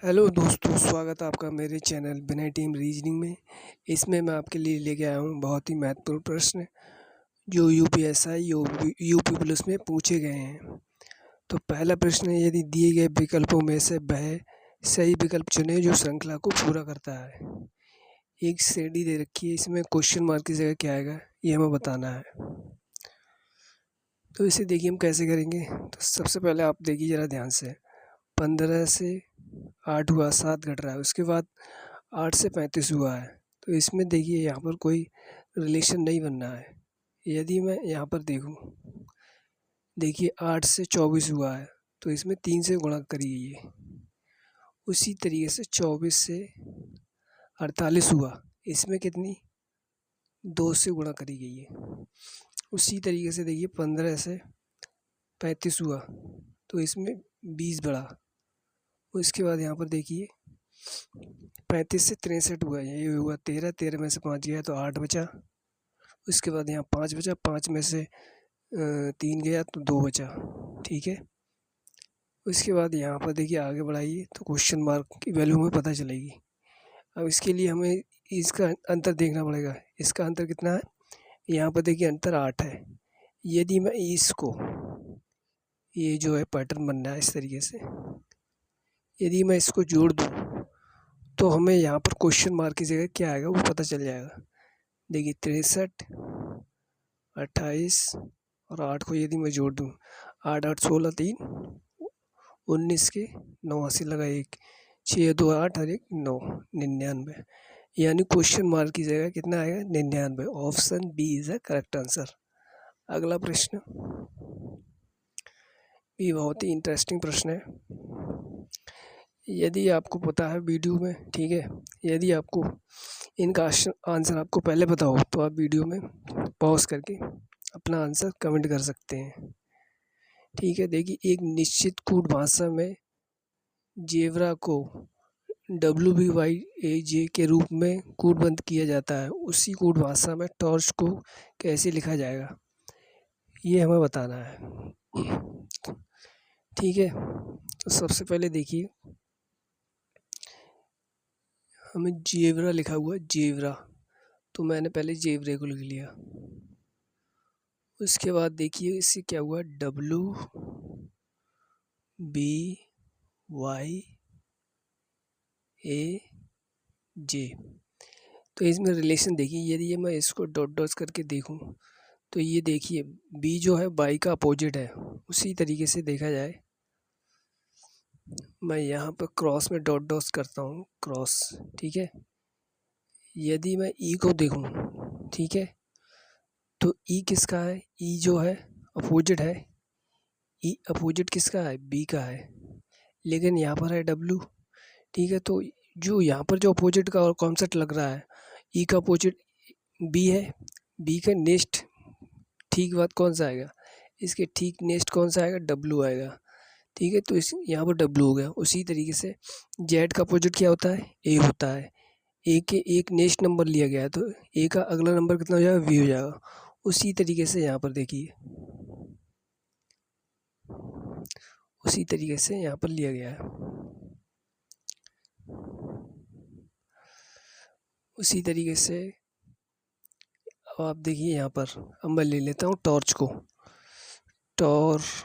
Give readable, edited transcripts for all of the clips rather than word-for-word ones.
Hello दोस्तों, स्वागत है आपका मेरे चैनल बिना टीम रीजनिंग में। इसमें मैं आपके लिए लेके आया हूँ बहुत ही महत्वपूर्ण प्रश्न जो यूपीएसआई यूपी पुलिस में पूछे गए हैं। तो पहला प्रश्न है, यदि दिए गए विकल्पों में से वह सही विकल्प चुने जो श्रृंखला को पूरा करता है। एक श्रेणी दे रखी है, इसमें क्वेश्चन मार्क की जगह क्या आएगा ये हमें बताना है। तो इसे देखिए हम कैसे करेंगे। तो सबसे पहले आप देखिए ज़रा ध्यान से, 15 से 8 हुआ, 7 घट रहा है, उसके बाद 8 से 35 हुआ है। तो इसमें देखिए यहाँ पर कोई रिलेशन नहीं बनना है। यदि मैं यहाँ पर देखूँ, देखिए 8 से 24 हुआ है, तो इसमें 3 से गुणा करिए। उसी तरीके से 24 से 48 हुआ, इसमें कितनी 2 से गुणा करी गई है। उसी तरीके से देखिए 15 से 35 हुआ, तो इसमें 20 बढ़ा। उसके बाद यहाँ पर देखिए 35 से 63 हुआ, ये हुआ 13, 13 में से 5 गया तो 8 बचा। उसके बाद यहाँ 5 बचा, 5 में से 3 गया तो 2 बचा। ठीक है। उसके बाद यहाँ पर देखिए आगे बढ़ाइए तो क्वेश्चन मार्क की वैल्यू हमें पता चलेगी। अब इसके लिए हमें इसका अंतर देखना पड़ेगा। इसका अंतर कितना है, यहाँ पर देखिए अंतर 8 है। यदि मैं इसको, ये जो है पैटर्न बन रहा है इस तरीके से, यदि मैं इसको जोड़ दूँ तो हमें यहाँ पर क्वेश्चन मार्क की जगह क्या आएगा वो पता चल जाएगा। देखिए 63, 28 और 8 को यदि मैं जोड़ दूँ, 8 8 16 3 19 के 9 80 लगा 1 6 2 8 और 1 9 99। यानी क्वेश्चन मार्क की जगह कितना आएगा 99। Option B is the correct answer. अगला प्रश्न भी बहुत ही इंटरेस्टिंग प्रश्न है। यदि आपको पता है वीडियो में, ठीक है, यदि आपको इनका आंसर आपको पहले पता हो तो आप वीडियो में पॉज करके अपना आंसर कमेंट कर सकते हैं। ठीक है। देखिए, एक निश्चित कूट भाषा में जेवरा को WBYAJ के रूप में कूटबद्ध किया जाता है। उसी कूट भाषा में टॉर्च को कैसे लिखा जाएगा ये हमें बताना है। ठीक है। तो सबसे पहले देखिए, हमें जेवरा लिखा हुआ है, जेवरा, तो मैंने पहले जेवरे को लिख लिया। उसके बाद देखिए इससे क्या हुआ, WBYAJ। तो इसमें रिलेशन देखिए, यदि ये मैं इसको डॉट डॉट करके देखूं तो ये देखिए बी जो है बाई का अपोजिट है। उसी तरीके से देखा जाए, मैं यहाँ पर क्रॉस में डॉट डॉट करता हूँ, क्रॉस। ठीक है। यदि मैं ई को देखूँ, ठीक है, तो ई किसका है, ई जो है अपोजिट है। ई अपोजिट किसका है, बी का है, लेकिन यहाँ पर है डब्लू। ठीक है। तो जो यहाँ पर जो अपोजिट का और कॉन्सेप्ट लग रहा है, ई का अपोजिट बी है, बी का नेक्स्ट ठीक बात कौन सा आएगा, इसके ठीक नेक्स्ट कौन सा आएगा, डब्लू आएगा। ठीक है। तो इस यहाँ पर डब्लू हो गया। उसी तरीके से जेड का अपोजिट क्या होता है, ए होता है। ए के एक नेक्स्ट नंबर लिया गया है तो ए का अगला नंबर कितना हो जाएगा, वी हो जाएगा। उसी तरीके से यहाँ पर देखिए, उसी तरीके से यहाँ पर लिया गया है। उसी तरीके से अब आप देखिए यहाँ पर, अब मैं ले लेता हूँ टॉर्च को, टॉर्च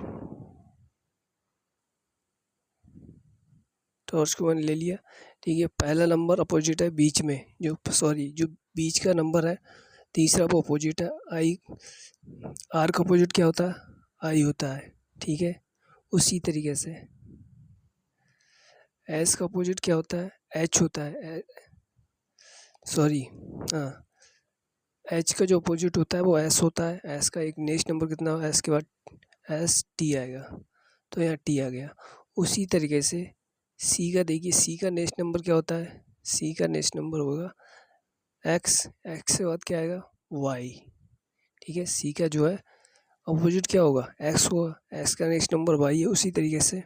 को मैंने ले लिया। ठीक है। पहला नंबर अपोजिट है बीच में, जो बीच का नंबर है तीसरा वो अपोजिट है, आई। आर का अपोजिट क्या होता है, आई होता है। ठीक है। उसी तरीके से एस का अपोजिट क्या होता है, एच होता है। हाँ, एच का जो अपोजिट होता है वो एस होता है। एस का एक नेक्स्ट नंबर कितना हो, एस के बाद एस टी आएगा, तो यहाँ टी आ गया। उसी तरीके से सी का देखिए, सी का नेक्स्ट नंबर क्या होता है, सी का नेक्स्ट नंबर होगा एक्स, एक्स के बाद क्या आएगा, वाई। ठीक है। सी का जो है अपोजिट क्या होगा, एक्स होगा, एक्स का नेक्स्ट नंबर वाई है। उसी तरीके से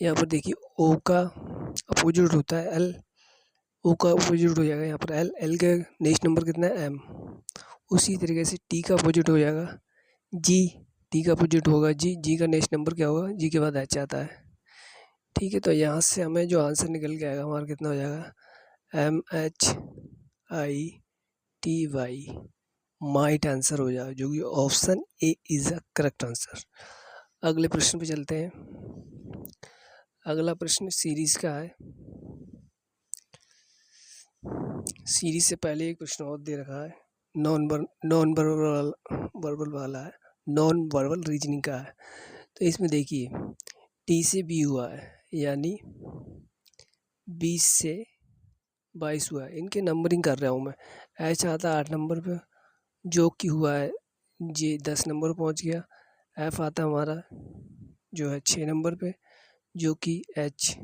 यहाँ पर देखिए ओ का अपोजिट होता है एल, ओ का अपोजिट हो जाएगा यहाँ पर एल, एल का नेक्स्ट नंबर कितना है, एम। उसी तरीके से टी का अपोजिट हो जाएगा जी, टी का अपोजिट होगा जी, जी का नेक्स्ट नंबर क्या होगा, जी के बाद एच आता है। ठीक है, तो यहाँ से हमें जो आंसर निकल के आएगा हमारा कितना हो जाएगा, MHITY माइट आंसर हो जाएगा, जो कि option A is a correct answer. अगले प्रश्न पे चलते हैं। अगला प्रश्न सीरीज का है। सीरीज से पहले एक प्रश्न और दे रखा है, नॉन वर्बल वाला है, नॉन वर्बल रीजनिंग का है। तो इसमें देखिए टी से बी हुआ है, यानी 20 से 22 हुआ है। इनके नंबरिंग कर रहा हूँ मैं। एच आता है 8 नंबर पे, जो कि हुआ है जे 10 नंबर पहुँच गया। एफ आता हमारा जो है 6 नंबर पे, जो कि एच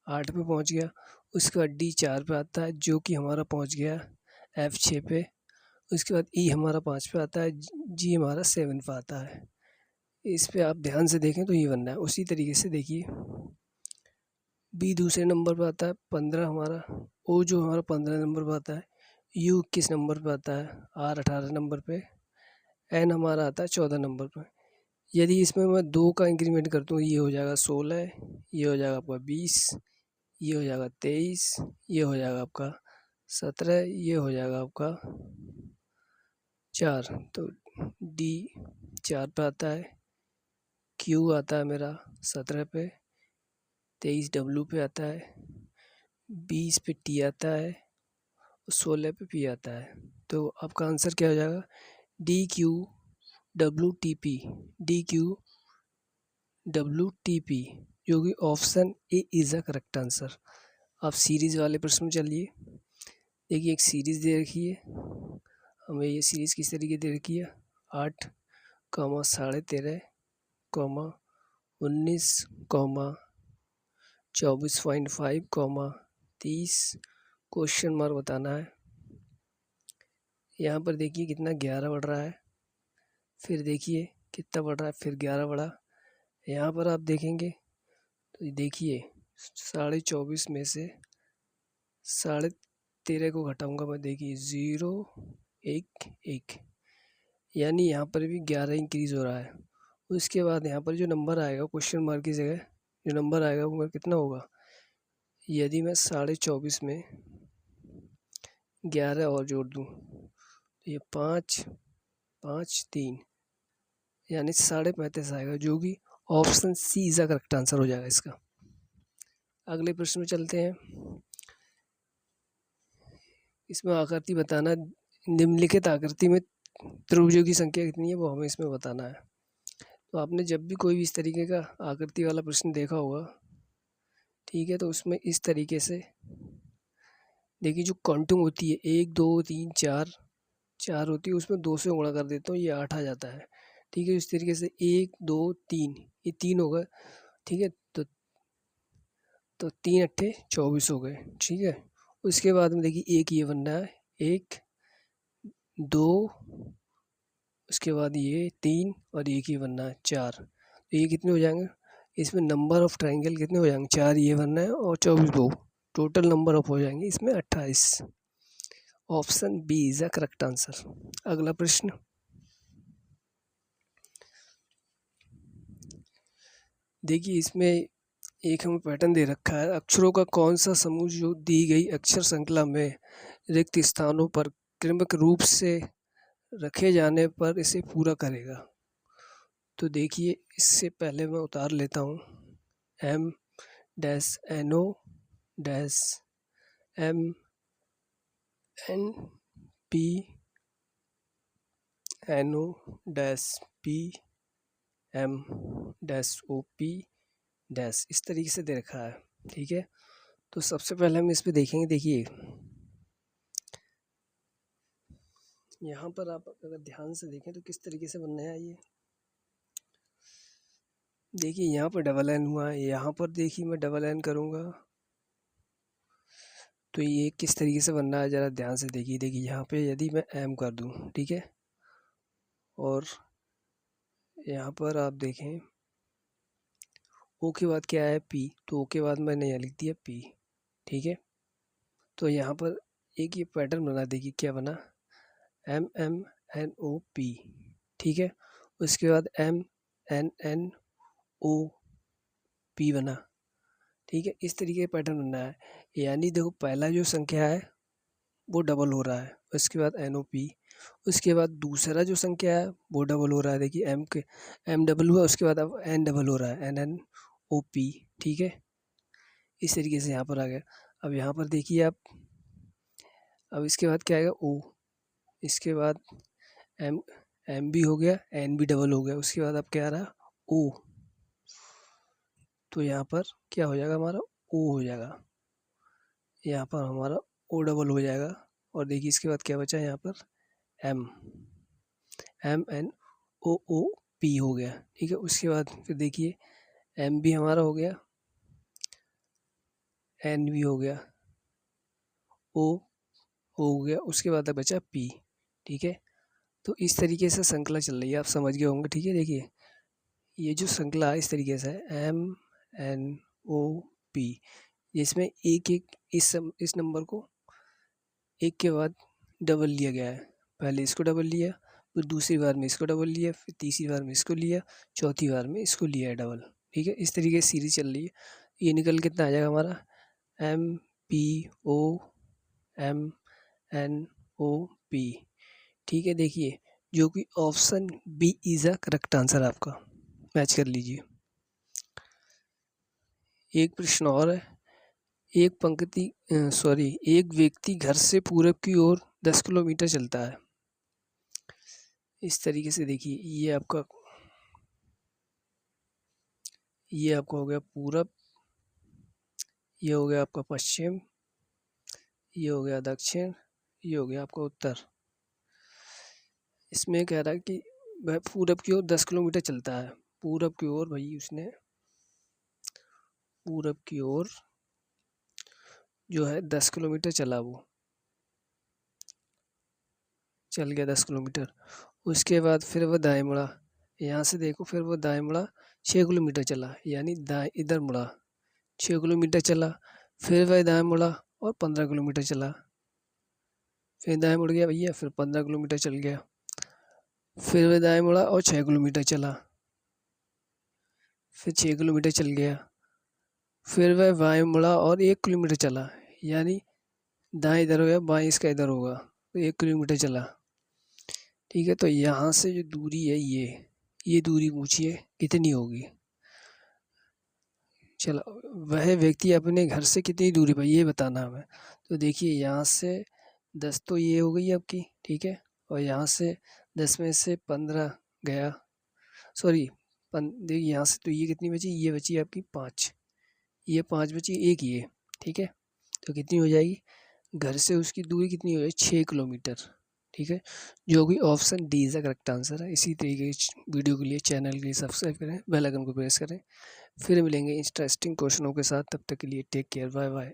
8 पे पहुँच गया। उसके बाद डी 4 पे आता है, जो कि हमारा पहुँच गया एफ 6 पे। उसके बाद ई हमारा 5 पे आता है, जी हमारा 7 पे आता है। इस पे आप ध्यान से देखें तो ये बनना है। उसी तरीके से देखिए बी दूसरे नंबर पे आता है 15 हमारा, ओ जो हमारा 15 नंबर पे आता है, यू 21 नंबर पे आता है, आर 18 नंबर पे, एन हमारा आता है 14 नंबर पे। यदि इसमें मैं 2 का इंक्रीमेंट करता हूँ, ये हो जाएगा 16, ये हो जाएगा आपका 20, ये हो जाएगा 23, ये हो जाएगा आपका 17, ये हो जाएगा आपका 4। तो डी 4 पे आता है, क्यू आता है मेरा 17 पे, 23 डब्ल्यू पे आता है, 20 पे टी आता है, 16 पे पी आता है। तो आपका आंसर क्या हो जाएगा, D Q W T P, D Q W T P, जो कि option A is a correct answer. आप सीरीज़ वाले प्रश्न में चलिए। देखिए एक सीरीज़ दे रखी है हमें। ये सीरीज़ किस तरीके दे रखी है, 8, 13.5, 19, 24.5, 30, क्वेश्चन मार्क बताना है। यहाँ पर देखिए कितना 11 बढ़ रहा है, फिर देखिए कितना बढ़ रहा है, फिर 11 बढ़ा। यहाँ पर आप देखेंगे तो देखिए 24.5 में से 13.5 को घटाऊंगा मैं, देखिए 0, 1, 1, यानी यहाँ पर भी 11 इंक्रीज हो रहा है। उसके बाद यहाँ पर जो नंबर आएगा क्वेश्चन मार्क की जगह, जो नंबर आएगा वो कितना होगा, यदि मैं 24.5 में 11 और जोड़ दूँ तो ये 5, 5, 3, यानी 35.5 आएगा, जो कि option C is correct answer हो जाएगा इसका। अगले प्रश्न में चलते हैं। इसमें आकृति बताना, निम्नलिखित आकृति में त्रिभुजों की संख्या कितनी है वो हमें इसमें बताना है। तो आपने जब भी कोई भी इस तरीके का आकृति वाला प्रश्न देखा होगा, ठीक है, तो उसमें इस तरीके से देखिए जो काउंटिंग होती है 1, 2, 3, 4 होती है, उसमें 2 से गुणा कर देता हूँ, ये 8 आ जाता है। ठीक है, इस तरीके से 1, 2, 3, ये 3 हो गए। ठीक है, तो 3 अट्ठे 24 हो गए। ठीक है, उसके बाद में देखिए एक ये बनना है, 1, 2, उसके बाद ये 3 और एक ही बनना है 4। तो ये कितने हो जाएंगे, इसमें नंबर ऑफ ट्राइंगल कितने हो जाएंगे, 4 ये बनना है और 24 दो, टोटल नंबर ऑफ हो जाएंगे इसमें 28। Option B is a correct answer. अगला प्रश्न, देखिए इसमें एक हमें पैटर्न दे रखा है, अक्षरों का कौन सा समूह जो दी गई अक्षर श्रृंखला में रिक्त स्थानों पर क्रमिक रूप से रखे जाने पर इसे पूरा करेगा। तो देखिए इससे पहले मैं उतार लेता हूँ, M dash NO dash MNP NO dash PM dash OP dash, इस तरीके से दे रखा है। ठीक है, तो सबसे पहले हम इस पे देखेंगे। देखिए यहाँ पर आप अगर ध्यान से देखें तो किस तरीके से बनना है ये, देखिए यहाँ पर डबल एन हुआ है, यहाँ पर देखिए मैं डबल एन करूँगा तो ये किस तरीके से बनना है ज़रा ध्यान से देखिए। देखिए यहाँ पे यदि मैं एम कर दूँ, ठीक है, और यहाँ पर आप देखें ओ के बाद क्या है पी, तो ओ के बाद मैंने यहाँ लिख दिया पी। ठीक है, तो यहाँ पर एक ये पैटर्न बना, देखिए क्या बना, MMNOP। ठीक है, उसके बाद MNNOP बना, ठीक है, इस तरीके का पैटर्न बनना है। यानी देखो पहला जो संख्या है वो डबल हो रहा है, उसके बाद NOP, उसके बाद दूसरा जो संख्या है वो डबल हो रहा है। देखिए M डबल हुआ, उसके बाद अब N डबल हो रहा है, NNOP। ठीक है, इस तरीके से यहाँ पर आ गया। अब यहाँ पर देखिए आप, अब इसके बाद क्या आएगा O, इसके बाद M भी हो गया, N भी डबल हो गया, उसके बाद अब क्या आ रहा O, तो यहाँ पर क्या हो जाएगा हमारा O हो जाएगा, यहाँ पर हमारा O डबल हो जाएगा। और देखिए इसके बाद क्या बचा यहाँ पर M, MNOOP हो गया। ठीक है, उसके बाद फिर देखिए M भी हमारा हो गया, N भी हो गया, O हो गया, उसके बाद अब बचा P। ठीक है, तो इस तरीके से श्रृंखला चल रही है, आप समझ गए होंगे। ठीक है, देखिए ये जो श्रृंखला है इस तरीके से है, MNOP, इसमें एक एक इस नंबर को एक के बाद डबल लिया गया है। पहले इसको डबल लिया, फिर दूसरी बार में इसको डबल लिया, फिर तीसरी बार में इसको लिया, चौथी बार में इसको लिया है डबल। ठीक है, इस तरीके से सीरीज चल रही है। ये निकल कितना आ जाएगा हमारा MPOMNOP। ठीक है, देखिए जो कि option B is a correct answer आपका, मैच कर लीजिए। एक प्रश्न और है, एक व्यक्ति घर से पूरब की ओर 10 किलोमीटर चलता है। इस तरीके से देखिए ये आपका हो गया पूरब, ये हो गया आपका पश्चिम, ये हो गया दक्षिण, ये हो गया आपका उत्तर। इसमें कह रहा है कि वह पूरब की ओर 10 किलोमीटर चलता है। पूरब की ओर भाई उसने पूरब की ओर जो है 10 किलोमीटर चला, वो चल गया 10 किलोमीटर। उसके बाद फिर वह दाएं मुड़ा, यहाँ से देखो, फिर वो दाएं मुड़ा 6 किलोमीटर चला, यानी दाएं इधर मुड़ा 6 किलोमीटर चला, फिर वह दाएं मुड़ा और 15 किलोमीटर चला, फिर दाएं मुड़ गया भैया, फिर 15 किलोमीटर चल गया, फिर वह दाएं मुड़ा और 6 किलोमीटर चला, फिर 6 किलोमीटर चल गया, फिर वह बाएं मुड़ा और 1 किलोमीटर चला, यानी दाएं इधर हो गया, बाएं इसका इधर होगा, तो 1 किलोमीटर चला। ठीक है, तो यहाँ से जो दूरी है ये दूरी पूछिए कितनी होगी। चलो, वह व्यक्ति अपने घर से कितनी दूरी पर, ये बताना हमें। तो देखिए यहाँ से 10 तो ये हो गई आपकी, ठीक है, और यहाँ से 10 में से 15 गया, सॉरी देखिए यहाँ से तो ये कितनी बची, ये बची आपकी 5, ये 5 बची, एक ये। ठीक है, तो कितनी हो जाएगी, घर से उसकी दूरी कितनी हो जाएगी, 6 किलोमीटर। ठीक है, जो कि option D is the correct answer है। इसी तरीके की वीडियो के लिए चैनल के लिए सब्सक्राइब करें, बेल आइकन को प्रेस करें। फिर मिलेंगे इंटरेस्टिंग क्वेश्चनों के साथ, तब तक के लिए टेक केयर, बाय बाय।